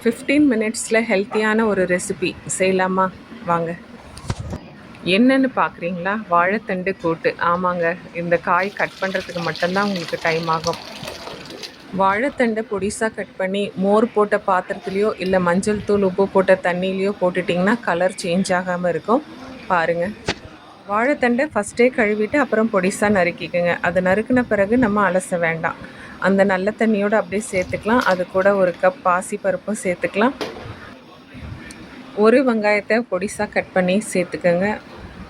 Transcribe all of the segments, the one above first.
15 மினிட்ஸில் ஹெல்த்தியான ஒரு ரெசிபி செய்யலாமா? வாங்க. என்னென்னு பார்க்குறீங்களா? வாழைத்தண்டு கூட்டு. ஆமாங்க, இந்த காய் கட் பண்ணுறதுக்கு மட்டும்தான் உங்களுக்கு டைம் ஆகும். வாழைத்தண்டை பொடிசாக கட் பண்ணி மோர் போட்ட பாத்திரத்துலேயோ இல்லை மஞ்சள் தூள் உப்பு போட்ட தண்ணியிலையோ போட்டுட்டிங்கன்னா கலர் சேஞ்ச் ஆகாமல் இருக்கும். பாருங்கள், வாழைத்தண்டை ஃபஸ்ட்டே கழுவிட்டு அப்புறம் பொடிசாக நறுக்கிக்கோங்க. அது நறுக்கின பிறகு நம்ம அலச வேண்டாம். அந்த நல்ல தண்ணியோடு அப்படியே சேர்த்துக்கலாம். அது கூட ஒரு கப் பாசி பருப்பும் சேர்த்துக்கலாம். ஒரு வெங்காயத்தை பொடிசாக கட் பண்ணி சேர்த்துக்கோங்க.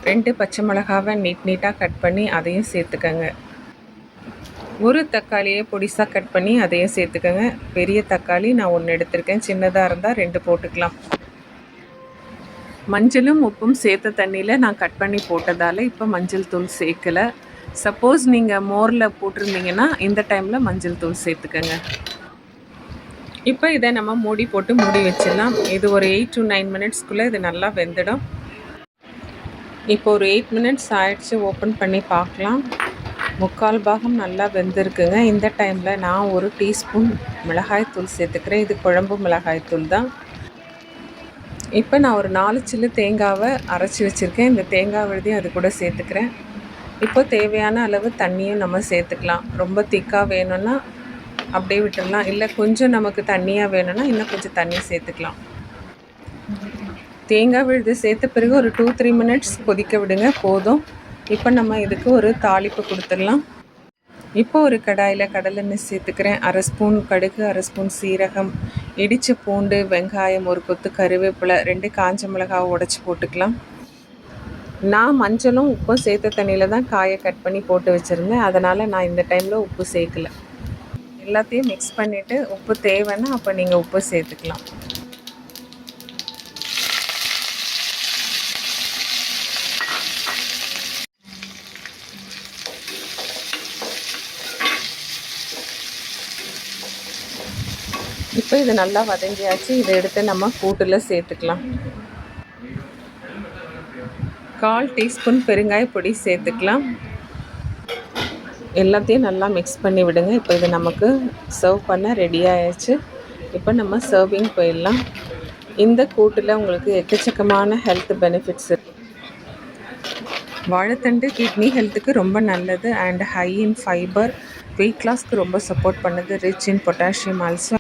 2 பச்சை மிளகாவை நீட்டாக கட் பண்ணி அதையும் சேர்த்துக்கோங்க. ஒரு தக்காளியை பொடிசாக கட் பண்ணி அதையும் சேர்த்துக்கோங்க. பெரிய தக்காளி நான் 1 எடுத்திருக்கேன். சின்னதாக இருந்தால் 2 போட்டுக்கலாம். மஞ்சளும் உப்பும் சேர்த்த தண்ணியில் நான் கட் பண்ணி போட்டதால் இப்போ மஞ்சள் தூள் சேர்க்கலை. சப்போஸ் நீங்கள் மோரில் போட்டிருந்தீங்கன்னா இந்த டைமில் மஞ்சள் தூள் சேர்த்துக்கோங்க. இப்போ இதை நம்ம மூடி போட்டு மூடி வச்சிடலாம். இது ஒரு 8 to 9 மினிட்ஸ்க்குள்ளே இது நல்லா வெந்துடும். இப்போ ஒரு 8 மினிட்ஸ் ஆயிடுச்சு. ஓப்பன் பண்ணி பார்க்கலாம். 3/4 பாகம் நல்லா வெந்திருக்குங்க. இந்த டைமில் நான் 1 டீஸ்பூன் மிளகாய்த்தூள் சேர்த்துக்கிறேன். இது குழம்பு மிளகாய்த்தூள் தான். இப்போ நான் ஒரு 4 சில்லு தேங்காவை அரைச்சி வச்சுருக்கேன். இந்த தேங்காய் விழுதையும் அது கூட சேர்த்துக்கிறேன். இப்போ தேவையான அளவு தண்ணியும் நம்ம சேர்த்துக்கலாம். ரொம்ப திக்காக வேணும்னா அப்படியே விட்டுடலாம். இல்லை கொஞ்சம் நமக்கு தண்ணியாக வேணும்னா இன்னும் கொஞ்சம் தண்ணி சேர்த்துக்கலாம். தேங்காய் விழுது சேர்த்த பிறகு ஒரு 2-3 மினிட்ஸ் கொதிக்க விடுங்க, போதும். இப்போ நம்ம இதுக்கு ஒரு தாளிப்பு கொடுத்துடலாம். இப்போ ஒரு கடாயில் கடலெண்ணெய் சேர்த்துக்கிறேன். 1/2 ஸ்பூன் கடுகு, 1/2 ஸ்பூன் சீரகம், இடித்த பூண்டு, வெங்காயம், ஒரு கொத்து கருவேப்பிலை, 2 காஞ்ச மிளகாவை உடச்சி போட்டுக்கலாம். நான் மஞ்சளும் உப்பும் சேர்த்த தண்ணியில் தான் காயை கட் பண்ணி போட்டு வச்சுருந்தேன். அதனால் நான் இந்த டைமில் உப்பு சேர்க்கலை. எல்லாத்தையும் மிக்ஸ் பண்ணிவிட்டு உப்பு தேவைன்னா அப்போ நீங்கள் உப்பு சேர்த்துக்கலாம். இப்போ இது நல்லா வதங்கியாச்சு. இதை எடுத்து நம்ம கூட்டில் சேர்த்துக்கலாம். 1/4 டீஸ்பூன் பெருங்காய பொடி சேர்த்துக்கலாம். எல்லாத்தையும் நல்லா மிக்ஸ் பண்ணி விடுங்க. இப்போ இது நமக்கு சர்வ் பண்ண ரெடி ஆயிடுச்சு. இப்போ நம்ம சர்விங் போயிடலாம். இந்த கூட்டில் உங்களுக்கு எக்கச்சக்கமான ஹெல்த் பெனிஃபிட்ஸ் இருக்குது. வாழைத்தண்டு கிட்னி ஹெல்த்துக்கு ரொம்ப நல்லது and high in fibre. Weight லாஸ்க்கு ரொம்ப சப்போர்ட் பண்ணுது. Rich in potassium also.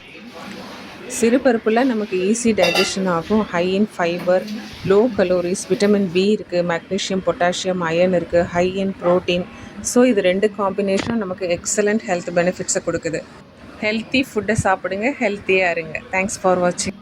சிறுபருப்பில் நமக்கு ஈஸி டைஜஷன் ஆகும். High in fibre, low calories, vitamin B இருக்குது, மெக்னீஷியம், பொட்டாசியம், அயன் இருக்குது, ஹை இன் ப்ரோட்டீன். ஸோ இது 2 காம்பினேஷனும் நமக்கு எக்ஸலண்ட் ஹெல்த் பெனிஃபிட்ஸை கொடுக்குது. ஹெல்த்தி ஃபுட்டை சாப்பிடுங்க, ஹெல்த்தியாக இருங்க. தேங்க்ஸ் ஃபார் வாட்சிங்.